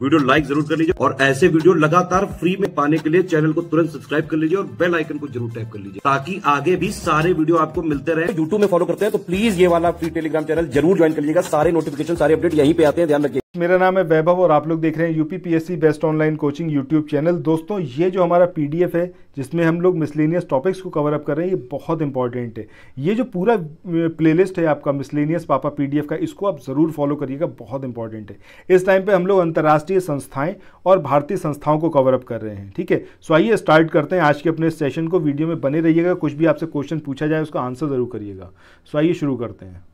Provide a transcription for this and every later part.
Video like जरूर कर लीजिए और ऐसे वीडियो लगातार फ्री में पाने के लिए चैनल को तुरंत सब्सक्राइब कर लीजिए और बेल आइकन को जरूर टैप कर लीजिए ताकि आगे भी सारे वीडियो आपको मिलते रहे। यूट्यूब में फॉलो करते हैं तो प्लीज ये वाला फ्री टेलीग्राम चैनल जरूर ज्वाइन कर लीजिएगा। सारे नोटिफिकेशन सारे अपडेट यहीं पे आते हैं, ध्यान रखिए। मेरा नाम है वैभव और आप लोग देख रहे हैं UPPSC best online coaching YouTube channel. दोस्तों, ये जो हमारा पीडीएफ है जिसमें हम लोग मिसलेनियस टॉपिक्स को कवर अप कर रहे हैं, ये बहुत इंपॉर्टेंट है। ये जो पूरा प्लेलिस्ट है आपका मिसलेनियस पापा पीडीएफ का, इसको आप ज़रूर फॉलो करिएगा, बहुत इंपॉर्टेंट है। इस टाइम पे हम लोग अंतर्राष्ट्रीय संस्थाएं और भारतीय संस्थाओं को कवर अप कर रहे हैं, ठीक है। सो आइए स्टार्ट करते हैं आज के अपने सेशन को। वीडियो में बने रहिएगा, कुछ भी आपसे क्वेश्चन पूछा जाए उसका आंसर ज़रूर करिएगा। सो आइए शुरू करते हैं।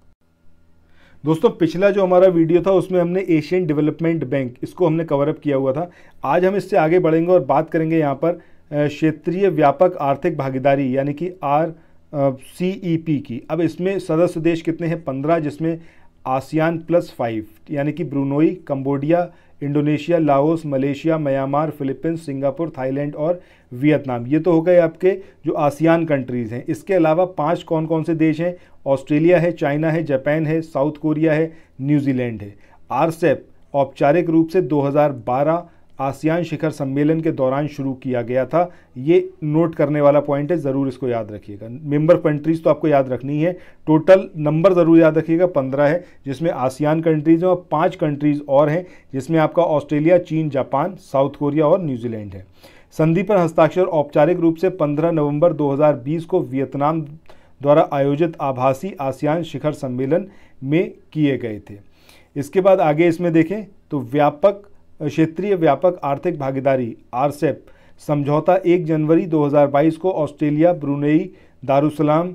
दोस्तों, पिछला जो हमारा वीडियो था उसमें हमने एशियन डेवलपमेंट बैंक इसको हमने कवर अप किया हुआ था। आज हम इससे आगे बढ़ेंगे और बात करेंगे यहाँ पर क्षेत्रीय व्यापक आर्थिक भागीदारी यानी कि RCEP की। अब इसमें सदस्य देश कितने हैं? 15, जिसमें आसियान +5 यानी कि Brunei, Cambodia, Indonesia, Laos, Malaysia, Myanmar, Philippines, Singapore, Thailand और वियतनाम। ये तो हो गए आपके जो आसियान कंट्रीज़ हैं। इसके अलावा 5 कौन कौन से देश हैं? ऑस्ट्रेलिया है, चाइना है, जापान है, साउथ कोरिया है, न्यूजीलैंड है। RCEP औपचारिक रूप से 2012 आसियान शिखर सम्मेलन के दौरान शुरू किया गया था। ये नोट करने वाला पॉइंट है, ज़रूर इसको याद रखिएगा। मेंबर कंट्रीज़ तो आपको याद रखनी है, टोटल नंबर ज़रूर याद रखिएगा, 15 है, जिसमें आसियान कंट्रीज़ हैं और 5 कंट्रीज़ और हैं जिसमें आपका ऑस्ट्रेलिया, चीन, जापान, साउथ कोरिया और न्यूजीलैंड है। संधि पर हस्ताक्षर औपचारिक रूप से 15 नवंबर 2020 को वियतनाम द्वारा आयोजित आभासी आसियान शिखर सम्मेलन में किए गए थे। इसके बाद आगे इसमें देखें तो क्षेत्रीय व्यापक आर्थिक भागीदारी RCEP समझौता 1 जनवरी 2022 को ऑस्ट्रेलिया, ब्रुनेई, दारुसलाम,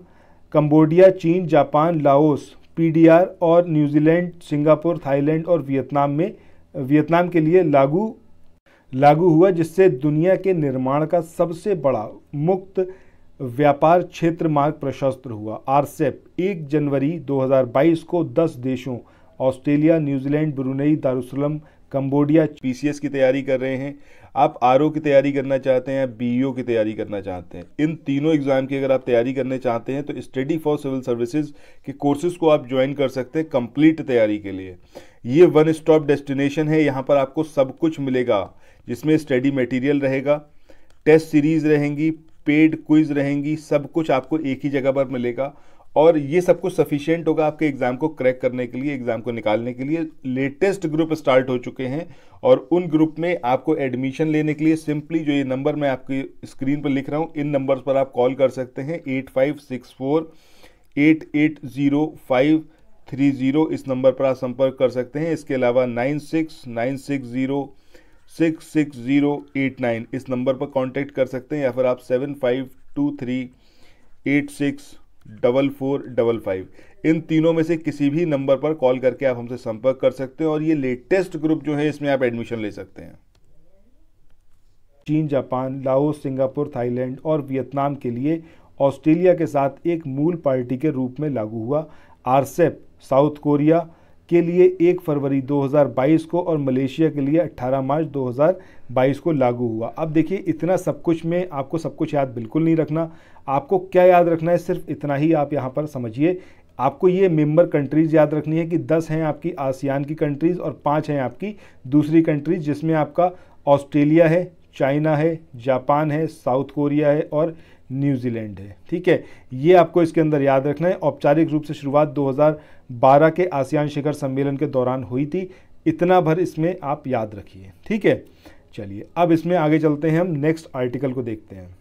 कंबोडिया, चीन, जापान, लाओस, PDR और न्यूजीलैंड, सिंगापुर, थाईलैंड और वियतनाम के लिए लागू हुआ, जिससे दुनिया के निर्माण का सबसे बड़ा मुक्त व्यापार क्षेत्र मार्ग प्रशस्त हुआ। RCEP 1 जनवरी 2022 को 10 देशों Australia, New Zealand, Brunei, Darussalam, Cambodia. PCS की तैयारी कर रहे हैं आप, RO की तैयारी करना चाहते हैं, BEO की तैयारी करना चाहते हैं, इन तीनों एग्जाम की अगर आप तैयारी करने चाहते हैं तो स्टडी फॉर सिविल सर्विसेज के कोर्सेज को आप ज्वाइन कर सकते हैं कंप्लीट तैयारी के लिए। ये वन स्टॉप डेस्टिनेशन है, यहाँ पर आपको सब कुछ मिलेगा, जिसमें स्टडी मटेरियल रहेगा, टेस्ट सीरीज रहेंगी, पेड क्विज रहेंगी, सब कुछ आपको एक ही जगह पर मिलेगा और ये सब कुछ सफिशिएंट होगा आपके एग्जाम को क्रैक करने के लिए, एग्जाम को निकालने के लिए। लेटेस्ट ग्रुप स्टार्ट हो चुके हैं और उन ग्रुप में आपको एडमिशन लेने के लिए सिंपली जो ये नंबर मैं आपकी स्क्रीन पर लिख रहा हूँ, इन नंबर्स पर आप कॉल कर सकते हैं। 8564880530 इस नंबर पर आप संपर्क कर सकते हैं। इसके अलावा 9696066089 इस नंबर पर कांटेक्ट कर सकते हैं, या फिर आप 7523864455 इन तीनों में से किसी भी नंबर पर कॉल करके आप हमसे संपर्क कर सकते हैं और ये लेटेस्ट ग्रुप जो है इसमें आप एडमिशन ले सकते हैं। चीन, जापान, लाओस, सिंगापुर, थाईलैंड और वियतनाम के लिए ऑस्ट्रेलिया के साथ एक मूल पार्टी के रूप में लागू हुआ। RCEP साउथ कोरिया के लिए 1 फरवरी 2022 को और मलेशिया के लिए 18 मार्च 2022 को लागू हुआ। अब देखिए, इतना सब कुछ में आपको सब कुछ याद बिल्कुल नहीं रखना। आपको क्या याद रखना है, सिर्फ इतना ही आप यहाँ पर समझिए। आपको ये मेंबर कंट्रीज़ याद रखनी है कि 10 हैं आपकी आसियान की कंट्रीज़ और 5 हैं आपकी दूसरी कंट्रीज़, जिसमें आपका ऑस्ट्रेलिया है, चाइना है, जापान है, साउथ कोरिया है और न्यूजीलैंड है, ठीक है। ये आपको इसके अंदर याद रखना है। औपचारिक रूप से शुरुआत 2012 के आसियान शिखर सम्मेलन के दौरान हुई थी। इतना भर इसमें आप याद रखिए, ठीक है। चलिए अब इसमें आगे चलते हैं, हम नेक्स्ट आर्टिकल को देखते हैं।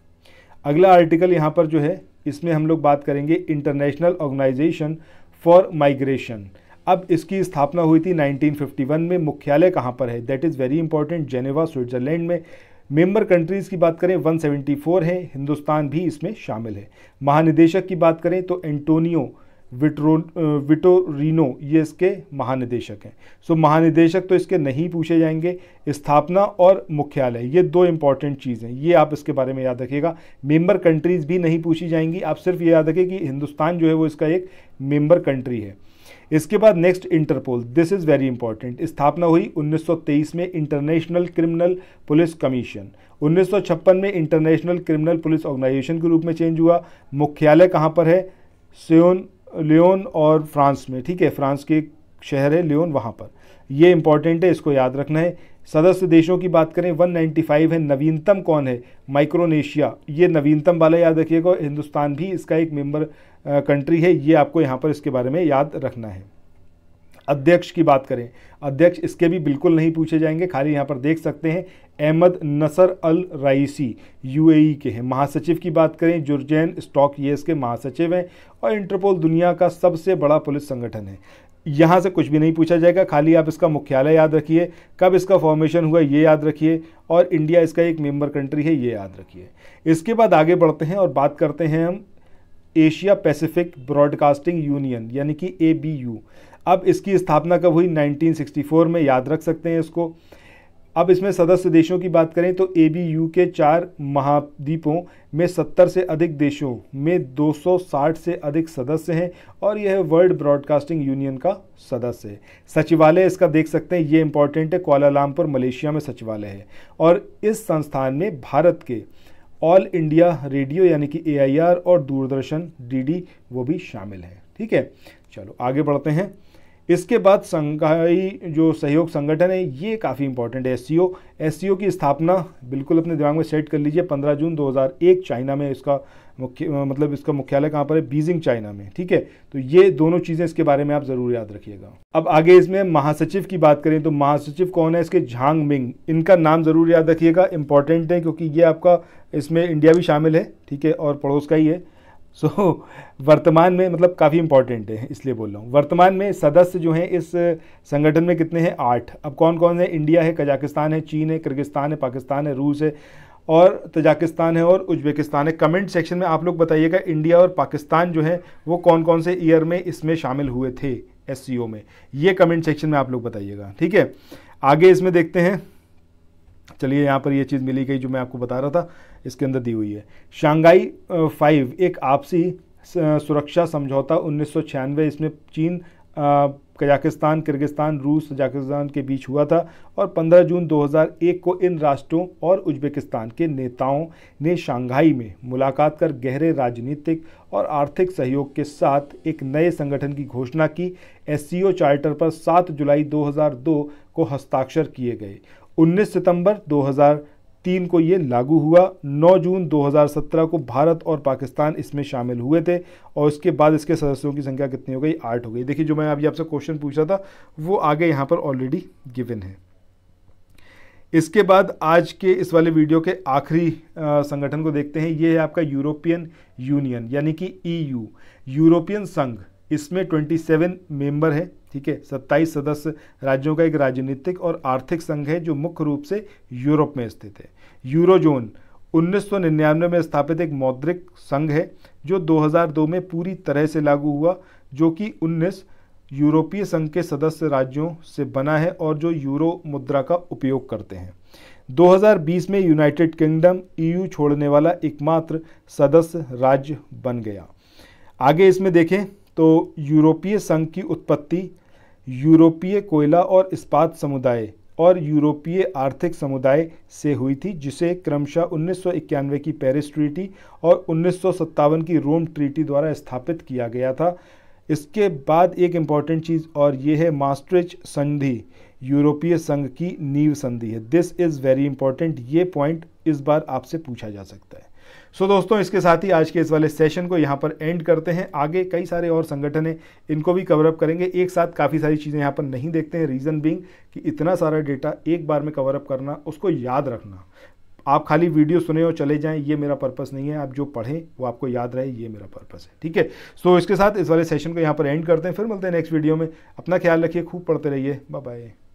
अगला आर्टिकल यहाँ पर जो है इसमें हम लोग बात करेंगे इंटरनेशनल ऑर्गेनाइजेशन फॉर माइग्रेशन। अब इसकी स्थापना हुई थी 1951 में। मुख्यालय कहाँ पर है? That is very important, Geneva, Switzerland में। मेंबर कंट्रीज़ की बात करें 174 है, हिंदुस्तान भी इसमें शामिल है। महानिदेशक की बात करें तो एंटोनियो विटोरिनो ये इसके महानिदेशक हैं। सो महानिदेशक तो इसके नहीं पूछे जाएंगे। स्थापना और मुख्यालय ये 2 इंपॉर्टेंट चीज़ें, ये आप इसके बारे में याद रखिएगा। मेंबर कंट्रीज़ भी नहीं पूछी जाएंगी, आप सिर्फ ये याद रखिए कि हिंदुस्तान जो है वो इसका एक मेंबर कंट्री है। इसके बाद next Interpol, this is very important. स्थापना हुई 1923 में इंटरनेशनल क्रिमिनल पुलिस कमीशन। 1956 में इंटरनेशनल क्रिमिनल पुलिस ऑर्गेनाइजेशन के रूप में चेंज हुआ। मुख्यालय कहाँ पर है? लियोन और फ्रांस में, ठीक है, फ्रांस के एक शहर है लियोन, वहाँ पर। ये इंपॉर्टेंट है, इसको याद रखना है। सदस्य देशों की बात करें 195 है। नवीनतम कौन है? माइक्रोनेशिया, ये नवीनतम वाला याद रखिएगा। हिंदुस्तान भी इसका एक मेंबर कंट्री है, ये आपको यहाँ पर इसके बारे में याद रखना है। अध्यक्ष की बात करें, अध्यक्ष इसके भी बिल्कुल नहीं पूछे जाएंगे, खाली यहाँ पर देख सकते हैं अहमद नसर अल रईसी यूएई के हैं। महासचिव की बात करें जुर्जेन स्टॉक, ये इसके महासचिव हैं। और इंटरपोल दुनिया का सबसे बड़ा पुलिस संगठन है। यहाँ से कुछ भी नहीं पूछा जाएगा, खाली आप इसका मुख्यालय याद रखिए, कब इसका फॉर्मेशन हुआ ये याद रखिए, और इंडिया इसका एक मेंबर कंट्री है ये याद रखिए। इसके बाद आगे बढ़ते हैं और बात करते हैं हम एशिया पैसिफिक ब्रॉडकास्टिंग यूनियन यानी कि ABU। अब इसकी स्थापना कब हुई? 1964 में, याद रख सकते हैं इसको। अब इसमें सदस्य देशों की बात करें तो ABU के 4 महाद्वीपों में 70 से अधिक देशों में 260 से अधिक सदस्य हैं और यह वर्ल्ड ब्रॉडकास्टिंग यूनियन का सदस्य है। सचिवालय इसका देख सकते हैं, ये इंपॉर्टेंट है, कुआलालंपुर मलेशिया में सचिवालय है। और इस संस्थान में भारत के ऑल इंडिया रेडियो यानी कि AIR और दूरदर्शन DD वो भी शामिल है। ठीक है, चलो आगे बढ़ते हैं। इसके बाद शंघाई जो सहयोग संगठन है ये काफ़ी इंपॉर्टेंट है। SCO की स्थापना बिल्कुल अपने दिमाग में सेट कर लीजिए, 15 जून 2001 चाइना में इसका इसका मुख्यालय कहाँ पर है? बीजिंग चाइना में। ठीक है, तो ये दोनों चीज़ें इसके बारे में आप ज़रूर याद रखिएगा। अब आगे इसमें महासचिव की बात करें तो महासचिव कौन है? इसके झांग मिंग, इनका नाम ज़रूर याद रखिएगा, इंपॉर्टेंट है क्योंकि ये आपका इसमें इंडिया भी शामिल है। ठीक है, और पड़ोस का ही है। वर्तमान में मतलब काफ़ी इंपॉर्टेंट है इसलिए बोल रहा हूँ। वर्तमान में सदस्य जो हैं इस संगठन में कितने हैं? 8। अब कौन कौन है? इंडिया है, कजाकिस्तान है, चीन है, किर्गिस्तान है, पाकिस्तान है, रूस है और तजाकिस्तान है और उज्बेकिस्तान है। कमेंट सेक्शन में आप लोग बताइएगा इंडिया और पाकिस्तान जो है वो कौन कौन से ईयर में इसमें शामिल हुए थे SCO में, ये कमेंट सेक्शन में आप लोग बताइएगा। ठीक है, आगे इसमें देखते हैं। चलिए, यहाँ पर ये चीज़ मिली गई जो मैं आपको बता रहा था, इसके अंदर दी हुई है। शंघाई 5 एक आपसी सुरक्षा समझौता 1996, इसमें चीन, कजाकिस्तान, किर्गिस्तान, रूस, तजाकिस्तान के बीच हुआ था और 15 जून 2001 को इन राष्ट्रों और उज्बेकिस्तान के नेताओं ने शंघाई में मुलाकात कर गहरे राजनीतिक और आर्थिक सहयोग के साथ एक नए संगठन की घोषणा की। SCO चार्टर पर 7 जुलाई 2002 को हस्ताक्षर किए गए। 19 सितंबर 2003 को ये लागू हुआ। 9 जून 2017 को भारत और पाकिस्तान इसमें शामिल हुए थे और उसके बाद इसके सदस्यों की संख्या कितनी हो गई? 8 हो गई। देखिए, जो मैं अभी आपसे क्वेश्चन पूछ रहा था वो आगे यहाँ पर ऑलरेडी गिवन है। इसके बाद आज के इस वाले वीडियो के आखिरी संगठन को देखते हैं। ये है आपका यूरोपियन यूनियन यानी कि EU, यूरोपियन संघ। इसमें 27 मेंबर है। ठीक है, 27 सदस्य राज्यों का एक राजनीतिक और आर्थिक संघ है जो मुख्य रूप से यूरोप में स्थित है। यूरोजोन 1999 में स्थापित एक मौद्रिक संघ है जो 2002 में पूरी तरह से लागू हुआ, जो कि 19 यूरोपीय संघ के सदस्य राज्यों से बना है और जो यूरो मुद्रा का उपयोग करते हैं। 2020 में यूनाइटेड किंगडम EU छोड़ने वाला एकमात्र सदस्य राज्य बन गया। आगे इसमें देखें तो यूरोपीय संघ की उत्पत्ति यूरोपीय कोयला और इस्पात समुदाय और यूरोपीय आर्थिक समुदाय से हुई थी, जिसे क्रमशः 1991 की पेरिस ट्रीटी और 1957 की रोम ट्रीटी द्वारा स्थापित किया गया था। इसके बाद एक इम्पॉर्टेंट चीज़ और ये है maastricht संधि यूरोपीय संघ की नींव संधि है। दिस इज़ वेरी इंपॉर्टेंट, ये पॉइंट इस बार आपसे पूछा जा सकता है। सो दोस्तों, इसके साथ ही आज के इस वाले सेशन को यहाँ पर एंड करते हैं। आगे कई सारे और संगठन हैं, इनको भी कवर अप करेंगे। एक साथ काफ़ी सारी चीज़ें यहाँ पर नहीं देखते हैं, रीज़न बीइंग कि इतना सारा डेटा एक बार में कवर अप करना, उसको याद रखना। आप खाली वीडियो सुने और चले जाएं, ये मेरा पर्पस नहीं है। आप जो पढ़ें वो आपको याद रहे, ये मेरा पर्पस है। ठीक है, सो इसके साथ इस वाले सेशन को यहाँ पर एंड करते हैं। फिर मिलते हैं नेक्स्ट वीडियो में। अपना ख्याल रखिए, खूब पढ़ते रहिए। Bye bye.